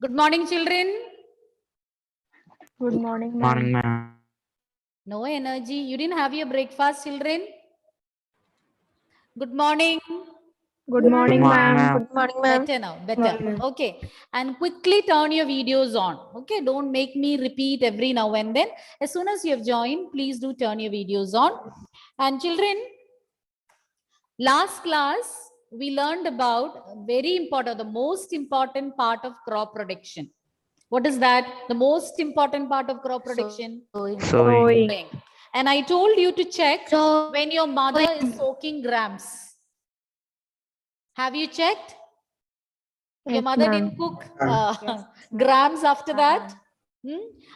Good morning, children. Good morning, Morning, ma'am. ma'am. No energy. You didn't have your breakfast, children? Good morning. Good morning, morning, ma'am. ma'am. Good morning, ma'am. Better now. Better. Morning, ma'am. Okay. And quickly turn your videos on. Okay. Don't make me repeat every now and then. As soon as you have joined, please do turn your videos on. And children, last class, we learned about very important, the most important part of crop production. What is that? The most important part of crop production? Sowing. Sowing. And I told you to check when your mother is soaking grams. Have you checked? Your Yes, mother ma'am. didn't cook grams after that?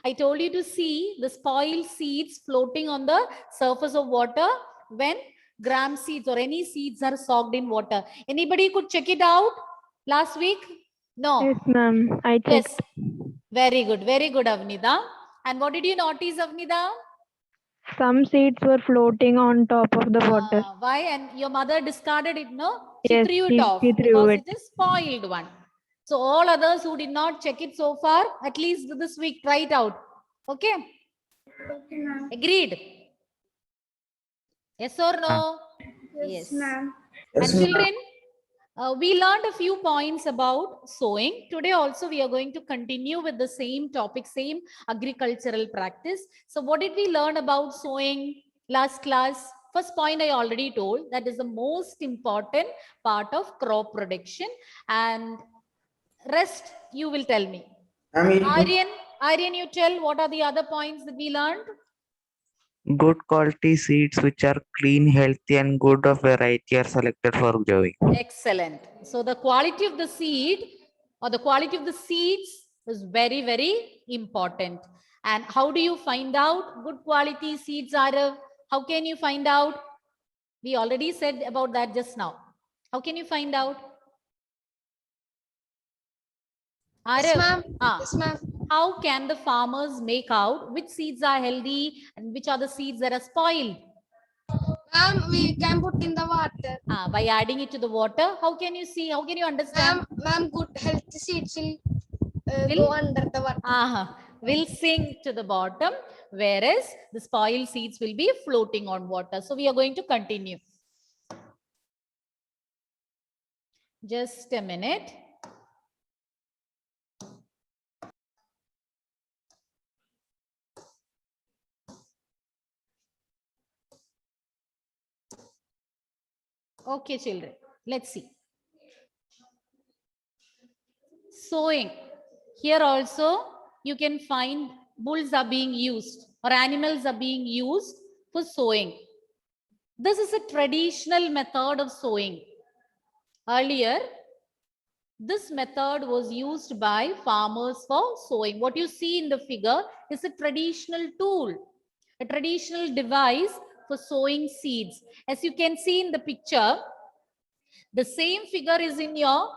I told you to see the spoiled seeds floating on the surface of water when gram seeds or any seeds are soaked in water. Anybody could check it out last week? No. Yes, ma'am. I checked. Yes. Very good. Very good, Avnida. And what did you notice, Avnida? Some seeds were floating on top of the water. Why? And your mother discarded it, no? She Yes, threw it she off threw because it. it is spoiled one. So all others who did not check it so far, at least this week, try it out. Okay? Agreed? Yes or no? Yes, ma'am. And children, we learned a few points about sowing. Today also we are going to continue with the same topic, same agricultural practice. So what did we learn about sowing last class? First point I already told, that is the most important part of crop production, and rest you will tell me. Aryan, you tell what are the other points that we learned? Good quality seeds which are clean, healthy, and good of variety are selected for growing. Excellent. So the quality of the seed or the quality of the seeds is very, very important. And how do you find out good quality seeds, Arav? How can you find out? We already said about that just now. How can you find out? Arav, Yes, ma'am. how can the farmers make out which seeds are healthy and which are the seeds that are spoiled? Ma'am, we can put in the water. By adding it to the water. How can you see? How can you understand? Ma'am, good healthy seeds will Will- go under the water. Will sink to the bottom, whereas the spoiled seeds will be floating on water. So we are going to continue. Just a minute. Okay, children, let's see. Sowing. Here also you can find bulls are being used or animals are being used for sowing. This is a traditional method of sowing. Earlier, this method was used by farmers for sowing. What you see in the figure is a traditional tool, a traditional device for sowing seeds. As you can see in the picture, the same figure is in your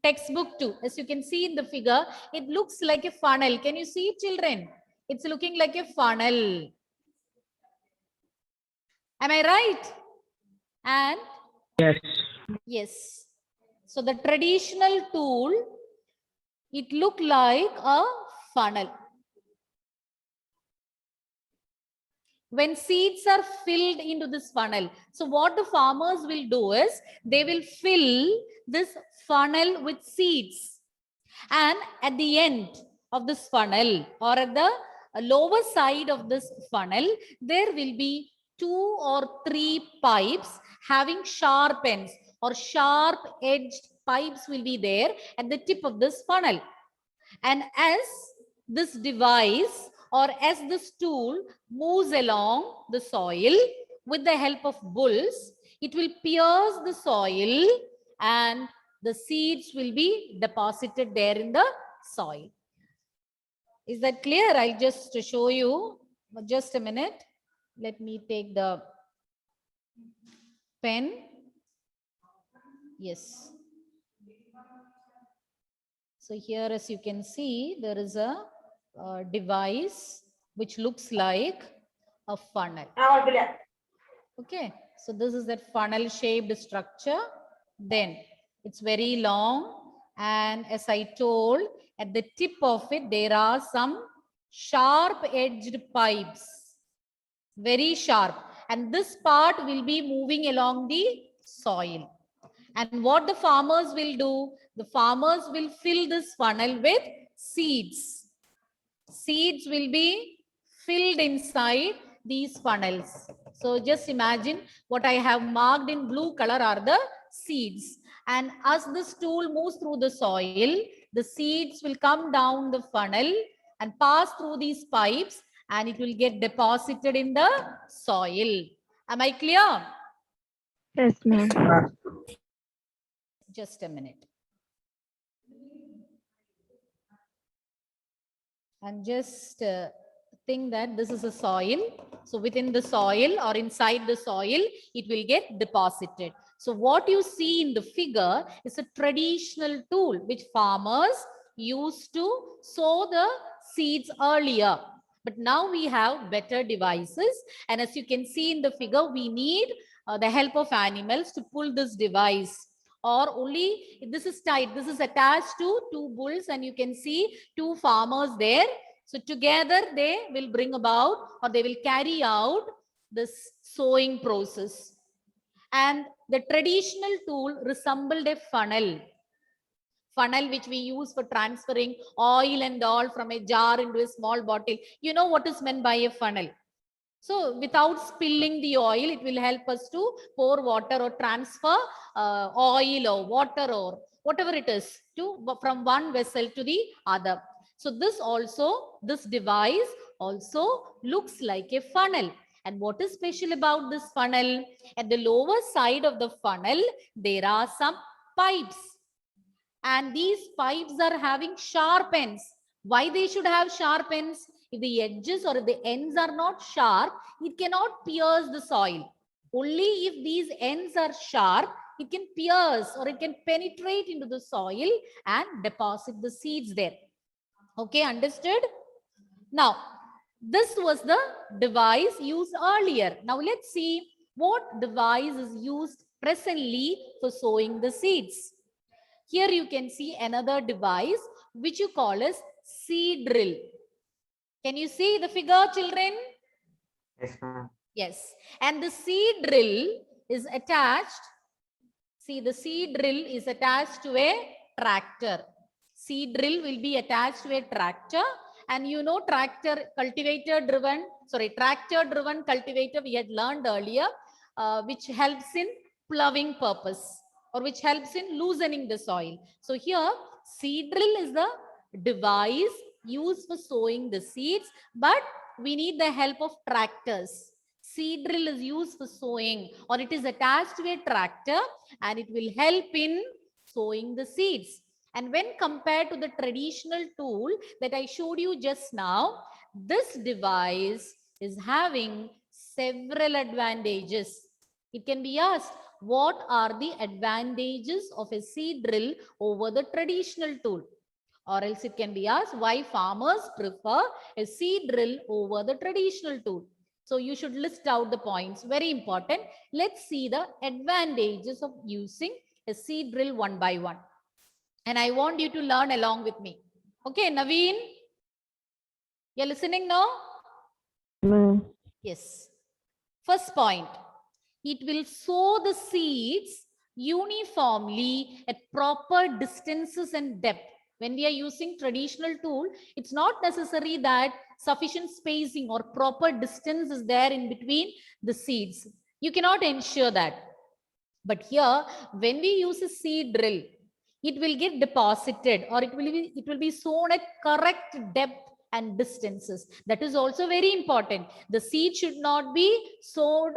textbook too. As you can see in the figure, it looks like a funnel. Can you see it, children? It's looking like a funnel. Am I right? And yes. So the traditional tool, it looked like a funnel. When seeds are filled into this funnel, so what the farmers will do is they will fill this funnel with seeds, and at the end of this funnel or at the lower side of this funnel, there will be 2 or 3 pipes having sharp ends or sharp edged pipes will be there at the tip of this funnel. And as this device or as this tool moves along the soil with the help of bulls, it will pierce the soil and the seeds will be deposited there in the soil. Is that clear? I'll just show you. Just a minute. Let me take the pen. Yes. So here, as you can see, there is a device which looks like a funnel. Okay, so this is that funnel shaped structure. Then it's very long And as I told, at the tip of it, there are some sharp-edged pipes, very sharp. And this part will be moving along the soil. And what the farmers will do, the farmers will fill this funnel with seeds. Seeds will be filled inside these funnels. So just imagine what I have marked in blue color are the seeds. And as this tool moves through the soil, the seeds will come down the funnel and pass through these pipes, and it will get deposited in the soil. Am I clear? Yes, ma'am. Just a minute. And just think that this is a soil. So within the soil or inside the soil, it will get deposited. So what you see in the figure is a traditional tool which farmers used to sow the seeds earlier. But now we have better devices. And as you can see in the figure, we need the help of animals to pull this device. Or only this is tied, this is attached to two bulls, and you can see two farmers there. So together they will bring about, or they will carry out this sowing process. And the traditional tool resembled a funnel which we use for transferring oil and all from a jar into a small bottle. You know what is meant by a funnel. So without spilling the oil, it will help us to pour water or transfer oil or water or whatever it is from one vessel to the other. So this device also looks like a funnel. And what is special about this funnel? At the lower side of the funnel, there are some pipes. And these pipes are having sharp ends. Why they should have sharp ends? If the edges or if the ends are not sharp, it cannot pierce the soil. Only if these ends are sharp, it can pierce or it can penetrate into the soil and deposit the seeds there. Okay, understood? Now, this was the device used earlier. Now, let's see what device is used presently for sowing the seeds. Here you can see another device which you call as seed drill. Can you see the figure, children? Yes, ma'am. Yes. And the seed drill is attached. See, the seed drill is attached to a tractor. Seed drill will be attached to a tractor. And you know, tractor driven cultivator we had learned earlier, which helps in ploughing purpose or which helps in loosening the soil. So here, seed drill is the device used for sowing the seeds, but we need the help of tractors. Seed drill is used for sowing, or it is attached to a tractor, and it will help in sowing the seeds. And when compared to the traditional tool that I showed you just now, this device is having several advantages. It can be asked, what are the advantages of a seed drill over the traditional tool? Or else it can be asked, why farmers prefer a seed drill over the traditional tool? So you should list out the points. Very important. Let's see the advantages of using a seed drill one by one. And I want you to learn along with me. Okay, Naveen? You're listening now? Ma'am. Yes. First point. It will sow the seeds uniformly at proper distances and depth. When we are using traditional tool, it's not necessary that sufficient spacing or proper distance is there in between the seeds. You cannot ensure that. But here, when we use a seed drill, it will get deposited or it will be sown at correct depth and distances. That is also very important. The seed should not be sowed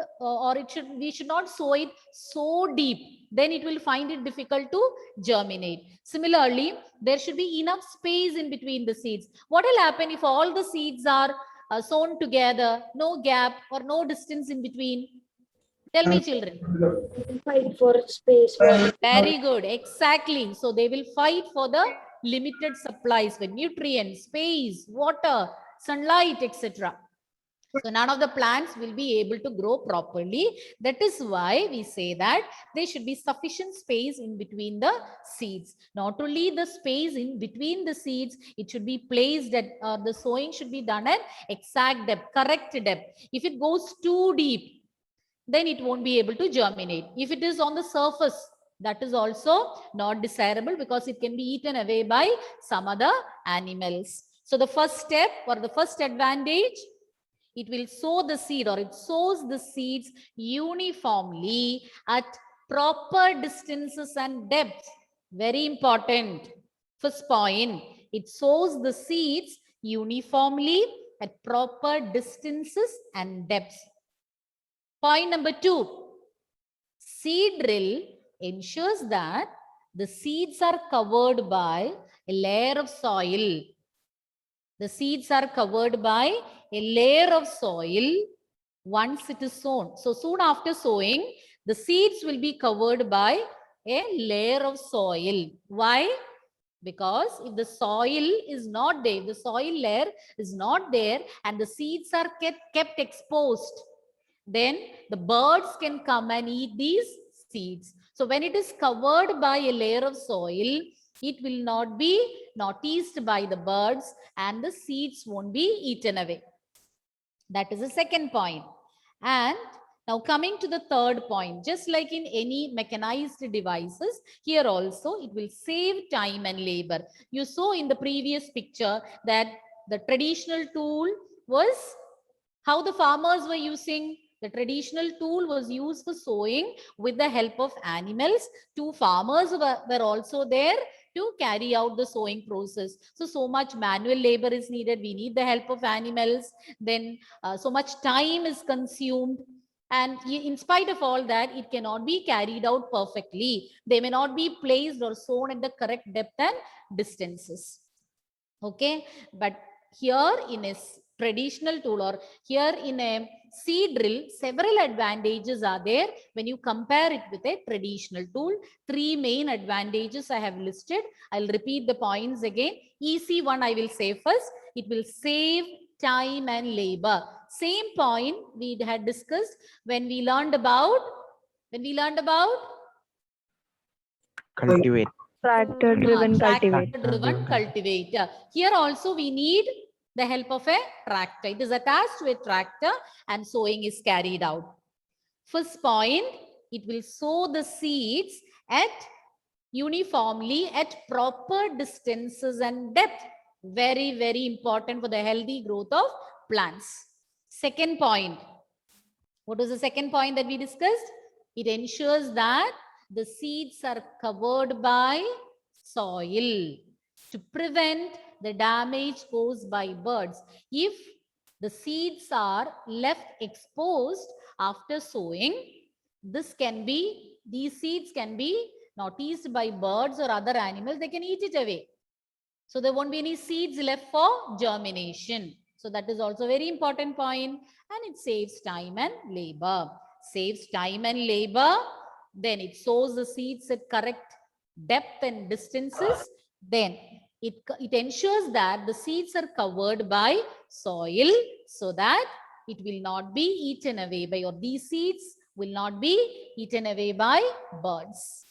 we should not sow it so deep. Then it will find it difficult to germinate. Similarly, there should be enough space in between the seeds. What will happen if all the seeds are sown together, no gap or no distance in between? Tell me, children. Fight for space. Very good. Exactly. So they will fight for the limited supplies with nutrients, space, water, sunlight, etc. So none of the plants will be able to grow properly. That is why we say that there should be sufficient space in between the seeds. Not only the space in between the seeds, it should be placed at, the sowing should be done at exact depth, correct depth. If it goes too deep, then it won't be able to germinate. If it is on the surface, that is also not desirable because it can be eaten away by some other animals. So the first step or the first advantage, it will sow the seed or it sows the seeds uniformly at proper distances and depth. Very important. First point, it sows the seeds uniformly at proper distances and depths. Point number 2, seed drill ensures that the seeds are covered by a layer of soil. The seeds are covered by a layer of soil once it is sown. So soon after sowing, the seeds will be covered by a layer of soil. Why? Because if the soil is not there, the soil layer is not there and the seeds are kept exposed, then the birds can come and eat these seeds. So when it is covered by a layer of soil, it will not be noticed by the birds and the seeds won't be eaten away. That is the second point. And now coming to the third point, just like in any mechanized devices, here also it will save time and labor. You saw in the previous picture that the traditional tool was how the farmers were using. The traditional tool was used for sowing with the help of animals. Two farmers were also there to carry out the sowing process. So much manual labor is needed. We need the help of animals. Then so much time is consumed. And in spite of all that, it cannot be carried out perfectly. They may not be placed or sown at the correct depth and distances. Okay, but here in a traditional tool or here in a seed drill, several advantages are there when you compare it with a traditional tool. 3 main advantages I have listed. I'll repeat the points again. Easy one I will say first. It will save time and labor. Same point we had discussed when we learned about Cultivate. Tractor driven cultivator. Tractor-driven cultivator. Here also we need the help of a tractor. It is attached to a tractor and sowing is carried out. First point, it will sow the seeds at uniformly at proper distances and depth. Very, very important for the healthy growth of plants. Second point. What was the second point that we discussed? It ensures that the seeds are covered by soil to prevent the damage caused by birds. If the seeds are left exposed after sowing, these seeds can be noticed by birds or other animals. They can eat it away. So there won't be any seeds left for germination. So that is also a very important point, and it saves time and labor. Saves time and labor. Then it sows the seeds at correct depth and distances. Then it ensures that the seeds are covered by soil so that it will not be eaten away by, or these seeds will not be eaten away by birds.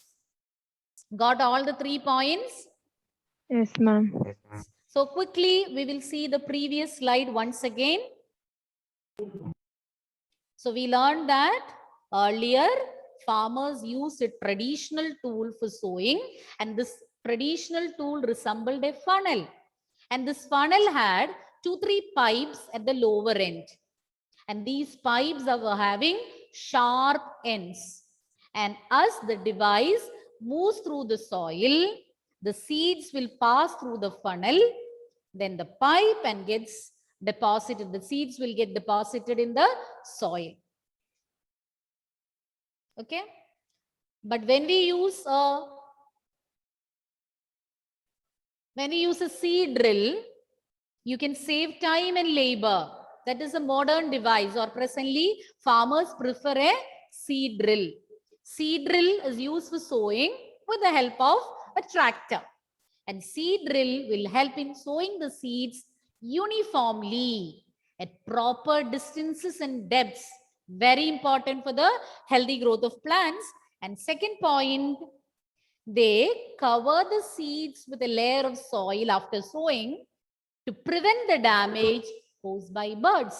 Got all the 3 points? Yes, ma'am. So quickly, we will see the previous slide once again. So we learned that earlier farmers used a traditional tool for sowing, and this traditional tool resembled a funnel. And this funnel had 2-3 pipes at the lower end. And these pipes are having sharp ends. And as the device moves through the soil, the seeds will pass through the funnel, then the pipe and gets deposited. The seeds will get deposited in the soil. Okay. But when we use a seed drill, you can save time and labor. That is a modern device, or presently farmers prefer a seed drill. Seed drill is used for sowing with the help of a tractor. And seed drill will help in sowing the seeds uniformly at proper distances and depths. Very important for the healthy growth of plants. And second point, they cover the seeds with a layer of soil after sowing to prevent the damage caused by birds.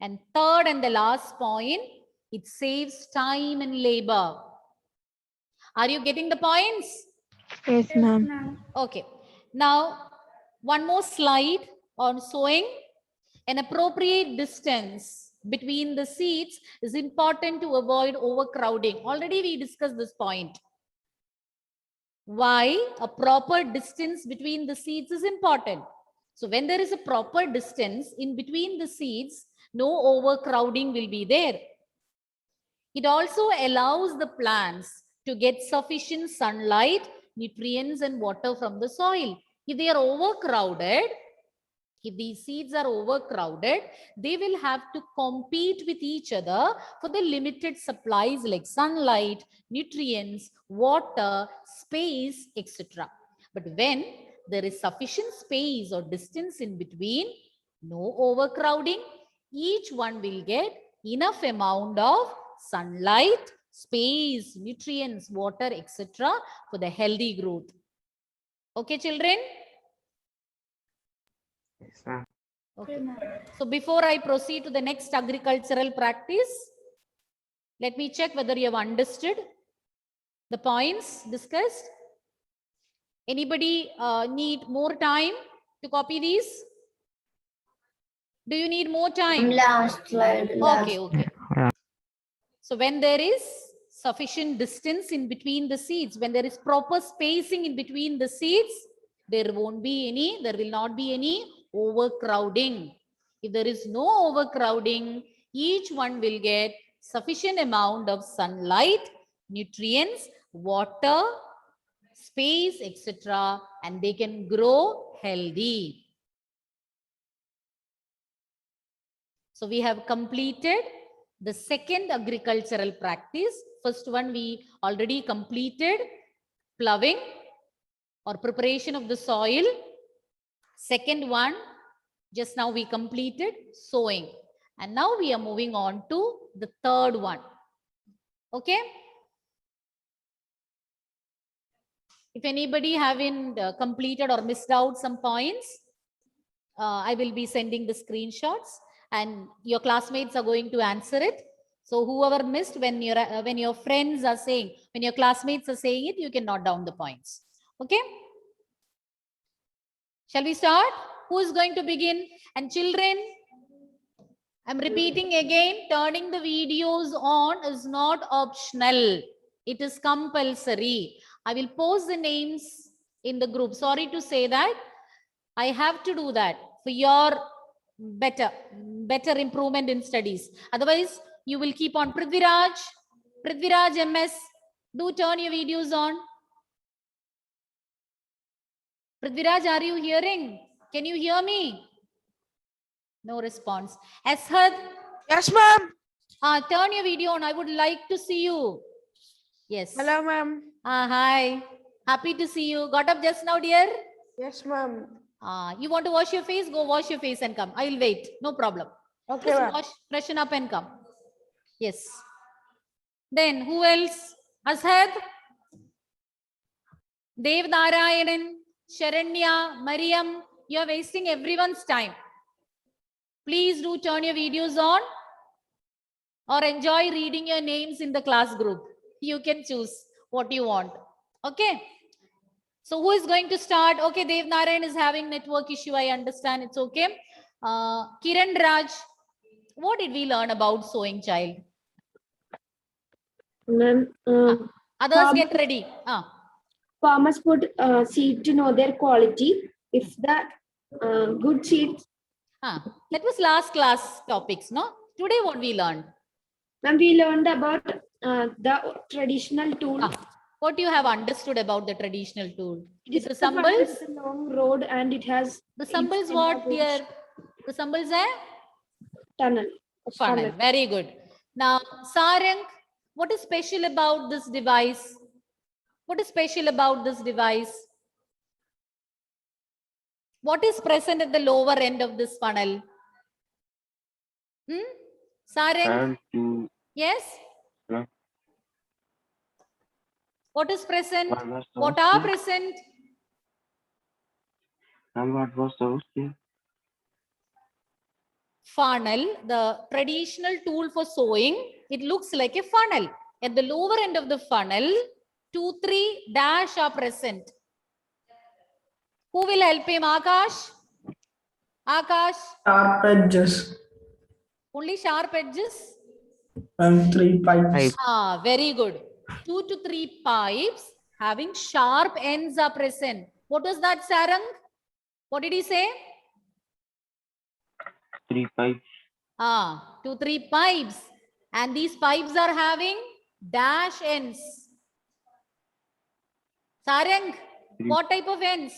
And third and the last point, it saves time and labor. Are you getting the points? Yes, ma'am. Okay. Now, one more slide on sowing. An appropriate distance between the seeds is important to avoid overcrowding. Already we discussed this point. Why a proper distance between the seeds is important. So when there is a proper distance in between the seeds, no overcrowding will be there. It also allows the plants to get sufficient sunlight, nutrients, and water from the soil. If they are overcrowded, if these seeds are overcrowded, they will have to compete with each other for the limited supplies like sunlight, nutrients, water, space, etc. But when there is sufficient space or distance in between, no overcrowding, each one will get enough amount of sunlight, space, nutrients, water, etc. for the healthy growth. Okay, children? Yes, ma'am. Okay. So before I proceed to the next agricultural practice, let me check whether you have understood the points discussed. Anybody need more time to copy these? Do you need more time? Last slide. Okay, okay. Yeah. So when there is sufficient distance in between the seeds, when there is proper spacing in between the seeds, there will not be any overcrowding. If there is no overcrowding, each one will get sufficient amount of sunlight, nutrients, water, space, etc. and they can grow healthy. So we have completed the second agricultural practice. First one we already completed, ploughing or preparation of the soil. Second one, just now we completed sowing. And now we are moving on to the third one. Okay. If anybody haven't completed or missed out some points, I will be sending the screenshots and your classmates are going to answer it. So whoever missed, when your friends are saying, when your classmates are saying it, you can note down the points. Okay. Shall we start? Who is going to begin? And children, I'm repeating again, turning the videos on is not optional. It is compulsory. I will post the names in the group. Sorry to say that. I have to do that for your better improvement in studies. Otherwise, you will keep on. Prithviraj MS, do turn your videos on. Prithviraj, are you hearing? Can you hear me? No response. Ashad? Yes, ma'am. Turn your video on. I would like to see you. Yes. Hello, ma'am. Hi. Happy to see you. Got up just now, dear? Yes, ma'am. You want to wash your face? Go wash your face and come. I will wait. No problem. Okay, Just ma'am. wash, freshen up and come. Yes. Then who else? Ashad? Dev Narayanan, Sharanya, Mariam. You are wasting everyone's time. Please do turn your videos on or enjoy reading your names in the class group. You can choose what you want. Okay. So who is going to start? Okay, Dev Narayan is having network issue. I understand. It's okay. Kiran Raj, what did we learn about sowing, child? Ma'am, Others get ready. farmers put seed to know their quality. If the good seeds, That was last class topics, no? Today what we learned? ma'am, we learned about the traditional tool. What you have understood about the traditional tool? It is The symbols? a long road and it has The symbols what here? The symbols are? tunnel. Funnel. Very good. Now, Sarang, what is special about this device? What is special about this device? What is present at the lower end of this funnel? Sarang? And Yes? Yeah. What is present? what was the What are question? present? And what was the question? Funnel, the traditional tool for sewing, it looks like a funnel. At the lower end of the funnel, 2, 3 dash are present. Who will help him? Akash? Akash? Sharp edges Only sharp edges? and 3 pipes. Ah, very good. 2 to 3 pipes having sharp ends are present. What was that, Sarang? What did he say? 3 pipes. 2, 3 pipes. And these pipes are having dash ends. Sarang, what type of ends?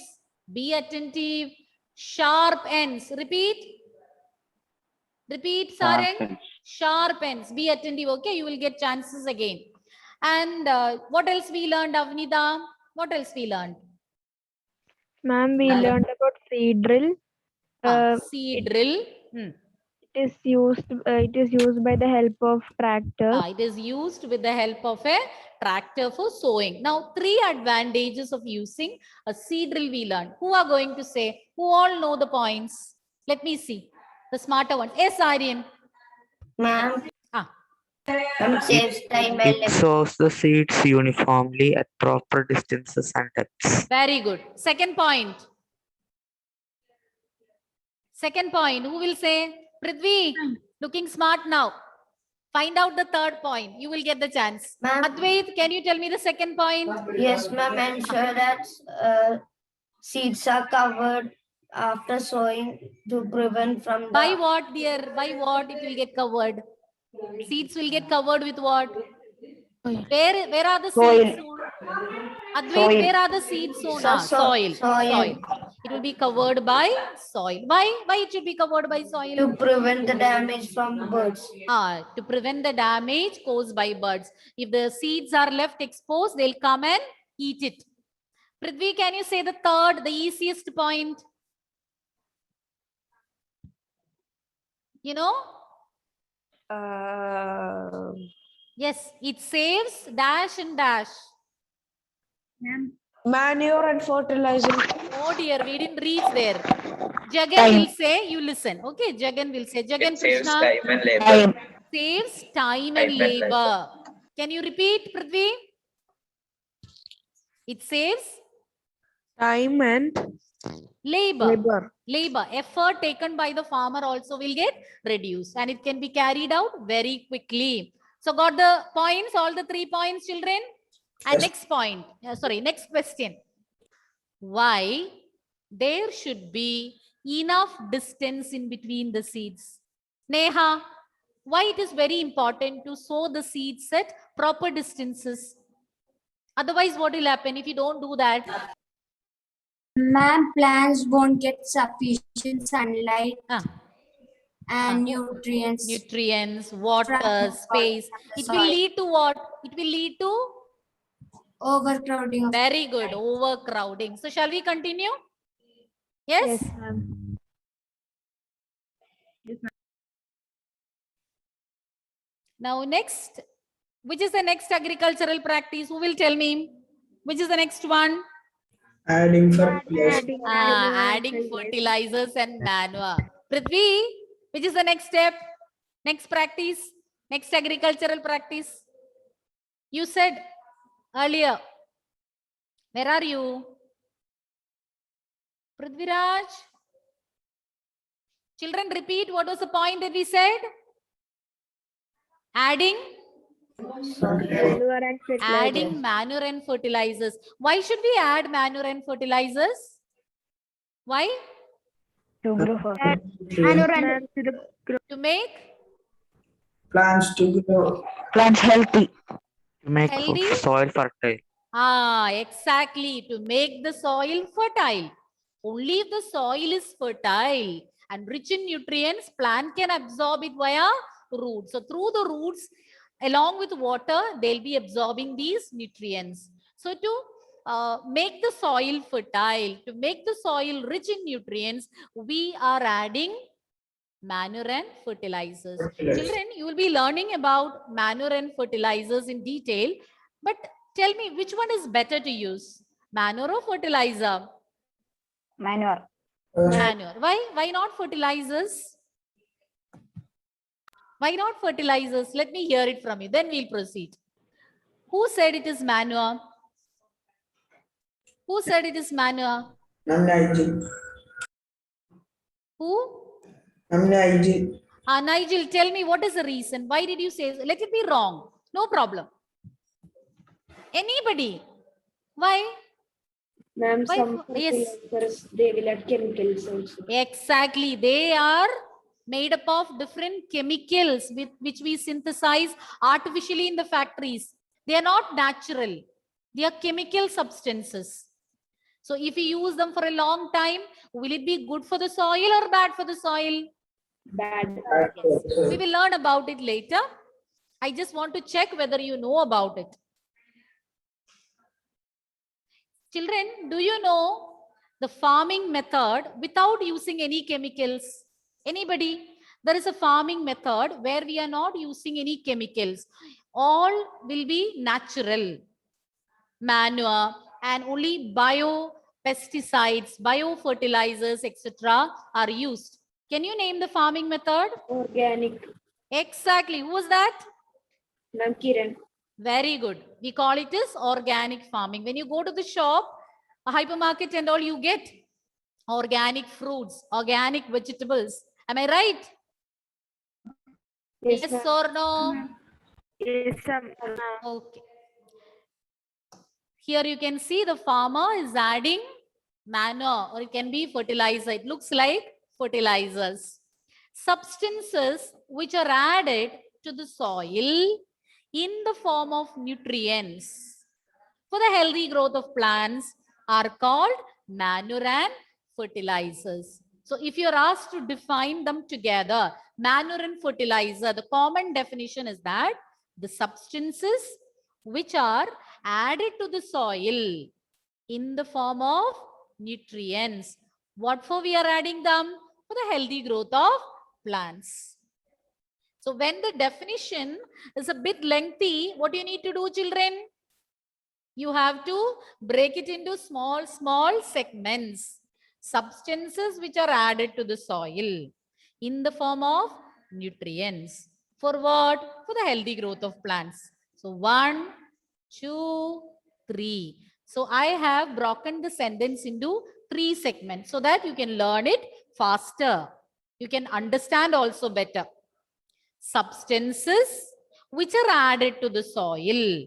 Be attentive. Sharp ends. Repeat. Repeat, Sharp Sarang. ends. Sharp ends. Be attentive. Okay, you will get chances again. And what else we learned, Avnida? What else we learned? Ma'am, we learned about seed drill. Seed drill. It is used by the help of tractor. It is used with the help of a tractor for sowing. Now, 3 advantages of using a seed drill we learned. Who are going to say? Who all know the points? Let me see. The smarter ones. Yes, Aryan. Ma'am, saves time and It labor. sows the seeds uniformly at proper distances and depths. Very good. Second point. Second point. Who will say? Prithvi, looking smart now. Find out the third point. You will get the chance. Ma'am. Advait, can you tell me the second point? Yes, ma'am. Ensure that seeds are covered after sowing to prevent from the By what, dear? By what it will get covered? Seeds will get covered with what? Where are the seeds sown? Advait, where are the seeds sown? Soil. Soil. It will be covered by soil. Why? Why it should be covered by soil? to prevent the damage from birds. To prevent the damage caused by birds. If the seeds are left exposed, they'll come and eat it. Prithvi, can you say the third, the easiest point? You know? Yes, it saves dash and dash. Manure and fertilizer. Oh dear, we didn't reach there. Jagan will say, you listen. Okay, Jagan will say. Jagan saves Krishna. time and labor. Saves time Time and and labor. Can you repeat, Prithvi? It saves Time and labor. Labor. Effort taken by the farmer also will get reduced and it can be carried out very quickly. So got the points, all the 3 points, children? And next point, next question. Why there should be enough distance in between the seeds? Neha, why it is very important to sow the seeds at proper distances? Otherwise, what will happen if you don't do that? Ma'am, plants won't get sufficient sunlight and nutrients. Nutrients, water, space. It will lead to what? It will lead to Overcrowding. Very good. Overcrowding. So shall we continue? Yes? Yes, ma'am. Now next, which is the next agricultural practice? Who will tell me? Which is the next one? Adding fertilizer. Adding fertilizers and manure. Prithvi, which is the next step? Next practice? Next agricultural practice? You said earlier. Where are you? Prithviraj? Children, repeat what was the point that we said? Adding manure and fertilizers. Why should we add manure and fertilizers? Why? To grow To make Plants to grow. Plants healthy. To make Healthy? soil fertile. Exactly. To make the soil fertile. Only if the soil is fertile and rich in nutrients, plant can absorb it via roots. So through the roots, along with water, they'll be absorbing these nutrients. So to make the soil fertile, to make the soil rich in nutrients, we are adding Manure and fertilizers. Fertilizer. Children, you will be learning about manure and fertilizers in detail. But tell me, which one is better to use? Manure or fertilizer? Manure. Manure. Why not fertilizers? Why not fertilizers? Let me hear it from you. Then we'll proceed. Who said it is manure? Who said it is manure? Nigel. Who? Nigel. Nigel, tell me what is the reason? Why did you say? Let it be wrong. No problem. Anybody? Why? Ma'am, Why some yes. fertilizers, they will add chemicals also. Exactly. They are made up of different chemicals with which we synthesize artificially in the factories. They are not natural. They are chemical substances. So if you use them for a long time, will it be good for the soil or bad for the soil? Bad. Yes. We will learn about it later. I just want to check whether you know about it. Children, do you know the farming method without using any chemicals? Anybody? There is a farming method where we are not using any chemicals. All will be natural. Manure and only bio-pesticides, bio-fertilizers, etc. are used. Can you name the farming method? Organic. Exactly. Who was that? Ma'am, Kiran. Very good. We call it as organic farming. When you go to the shop, a hypermarket and all, you get organic fruits, organic vegetables. Am I right? Yes, Yes ma'am. or no? Yes, Okay. Here you can see the farmer is adding manure, or it can be fertilizer. It looks like fertilizers. Substances which are added to the soil in the form of nutrients for the healthy growth of plants are called manure and fertilizers. So if you're asked to define them together, manure and fertilizer, the common definition is that the substances which are added to the soil in the form of nutrients. What for we are adding them? For the healthy growth of plants. So when the definition is a bit lengthy, what do you need to do, children? You have to break it into small segments. Substances which are added to the soil in the form of nutrients. For what? For the healthy growth of plants. So 1, 2, 3. So I have broken the sentence into 3 segments so that you can learn it faster. You can understand also better. Substances which are added to the soil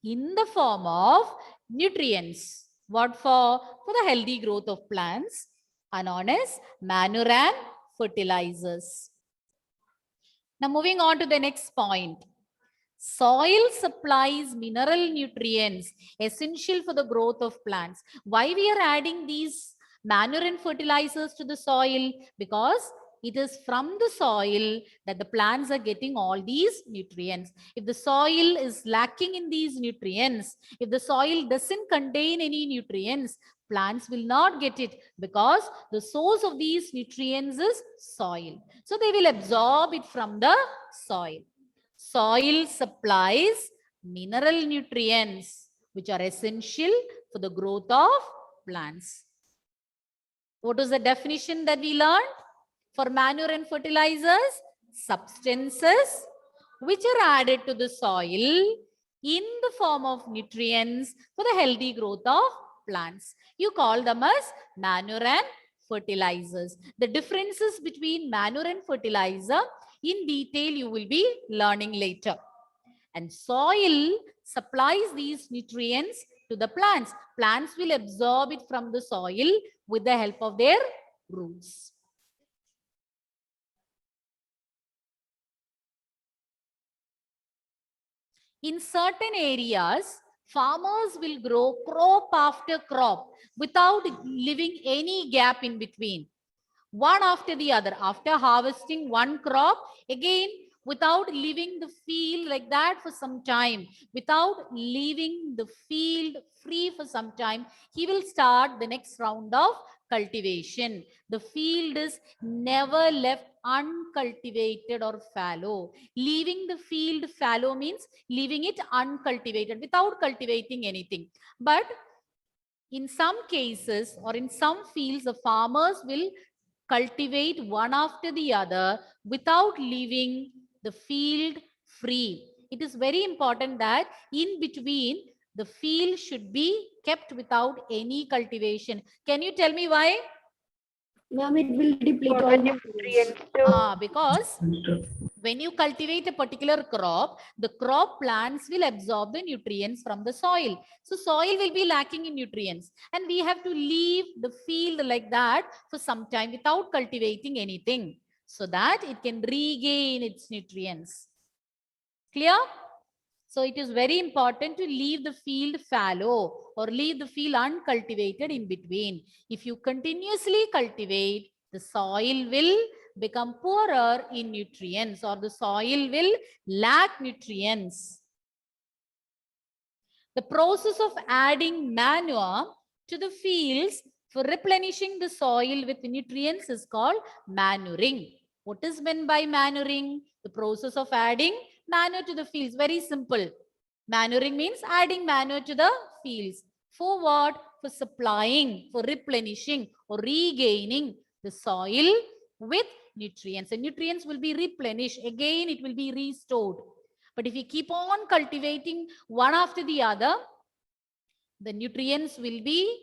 in the form of nutrients. What for? For the healthy growth of plants are known as manure and fertilizers. Now moving on to the next point. Soil supplies mineral nutrients essential for the growth of plants. Why we are adding these manure and fertilizers to the soil? Because it is from the soil that the plants are getting all these nutrients. If the soil is lacking in these nutrients, if the soil doesn't contain any nutrients, plants will not get it because the source of these nutrients is soil. So they will absorb it from the soil. Soil supplies mineral nutrients which are essential for the growth of plants. What was the definition that we learned for manure and fertilizers? Substances which are added to the soil in the form of nutrients for the healthy growth of plants. You call them as manure and fertilizers. The differences between manure and fertilizer in detail you will be learning later. And soil supplies these nutrients to the plants. Plants will absorb it from the soil with the help of their roots. In certain areas, farmers will grow crop after crop without leaving any gap in between. One after the other. After harvesting one crop, again without leaving the field like that for some time, without leaving the field free for some time, he will start the next round of cultivation. The field is never left uncultivated or fallow. Leaving the field fallow means leaving it uncultivated, without cultivating anything. But in some cases or in some fields, the farmers will cultivate one after the other without leaving the field free. It is very important that in between the field should be kept without any cultivation. Can you tell me why? Ma'am, it will deplete For all the nutrients. nutrients to Because when you cultivate a particular crop, the crop plants will absorb the nutrients from the soil. So soil will be lacking in nutrients, and we have to leave the field like that for some time without cultivating anything so that it can regain its nutrients. Clear? So it is very important to leave the field fallow or leave the field uncultivated in between. If you continuously cultivate, the soil will become poorer in nutrients, or the soil will lack nutrients. The process of adding manure to the fields for replenishing the soil with nutrients is called manuring. What is meant by manuring? The process of adding manure to the fields. Very simple. Manuring means adding manure to the fields. For what? For supplying, for replenishing or regaining the soil with nutrients. And nutrients will be replenished. Again, it will be restored. But if you keep on cultivating one after the other, the nutrients will be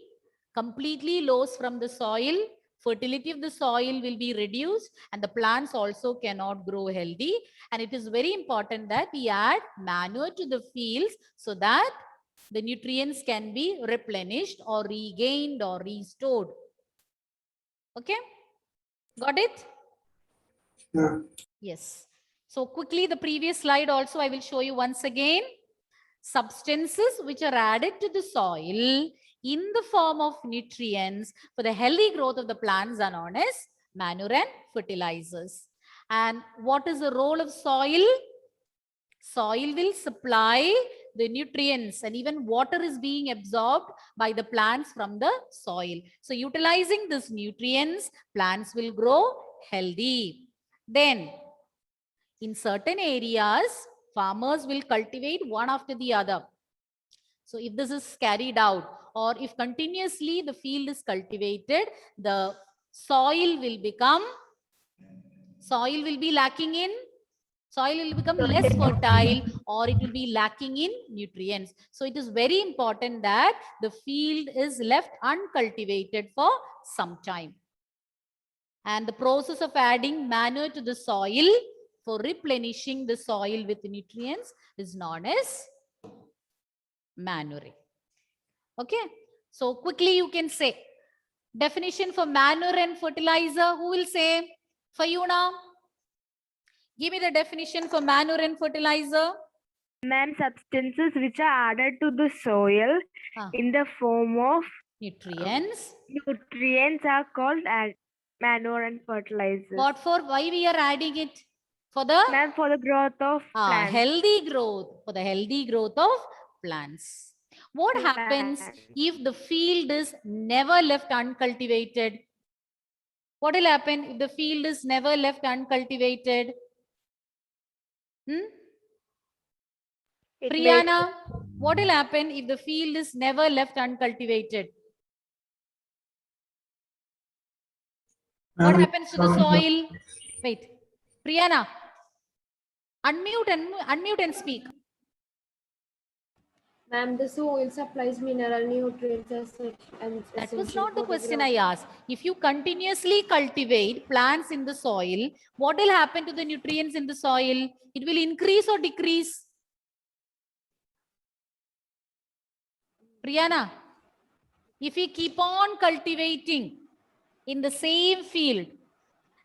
completely lost from the soil. Fertility of the soil will be reduced, and the plants also cannot grow healthy. And it is very important that we add manure to the fields so that the nutrients can be replenished or regained or restored. Okay? Got it? Yeah. Yes. So quickly, the previous slide also I will show you once again. Substances which are added to the soil in the form of nutrients for the healthy growth of the plants are known as manure and fertilizers. And what is the role of soil? Soil will supply the nutrients, and even water is being absorbed by the plants from the soil. So utilizing these nutrients, plants will grow healthy. Then in certain areas, farmers will cultivate one after the other. So if this is carried out, or if continuously the field is cultivated, the soil will be lacking in, soil will become less fertile, or it will be lacking in nutrients. So it is very important that the field is left uncultivated for some time. And the process of adding manure to the soil for replenishing the soil with nutrients is known as manuring. Okay. So quickly you can say definition for manure and fertilizer. Who will say? Fayuna. Give me the definition for manure and fertilizer. ma'am, substances which are added to the soil in the form of Nutrients. nutrients are called manure and fertilizers. What for? Why we are adding it? For the Ma'am, for the growth of plants. healthy growth. For the healthy growth of plants. What happens if the field is never left uncultivated? What will happen if the field is never left uncultivated? Priyana, what will happen if the field is never left uncultivated? What happens to the soil? Wait, Priyana, unmute and speak. Ma'am, the soil supplies mineral nutrients and That was not the question I asked. If you continuously cultivate plants in the soil, what will happen to the nutrients in the soil? It will increase or decrease? Priyana, if we keep on cultivating in the same field,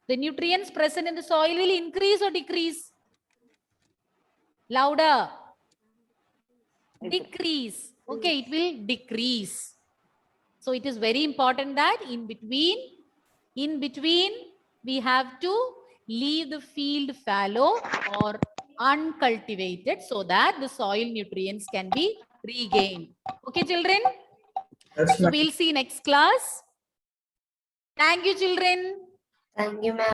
the nutrients present in the soil will increase or decrease? Louder. Decrease. Okay, it will decrease. So it is very important that in between we have to leave the field fallow or uncultivated so that the soil nutrients can be regained. Okay, children? That's So we'll see next class. Thank you, children. Thank you, ma'am.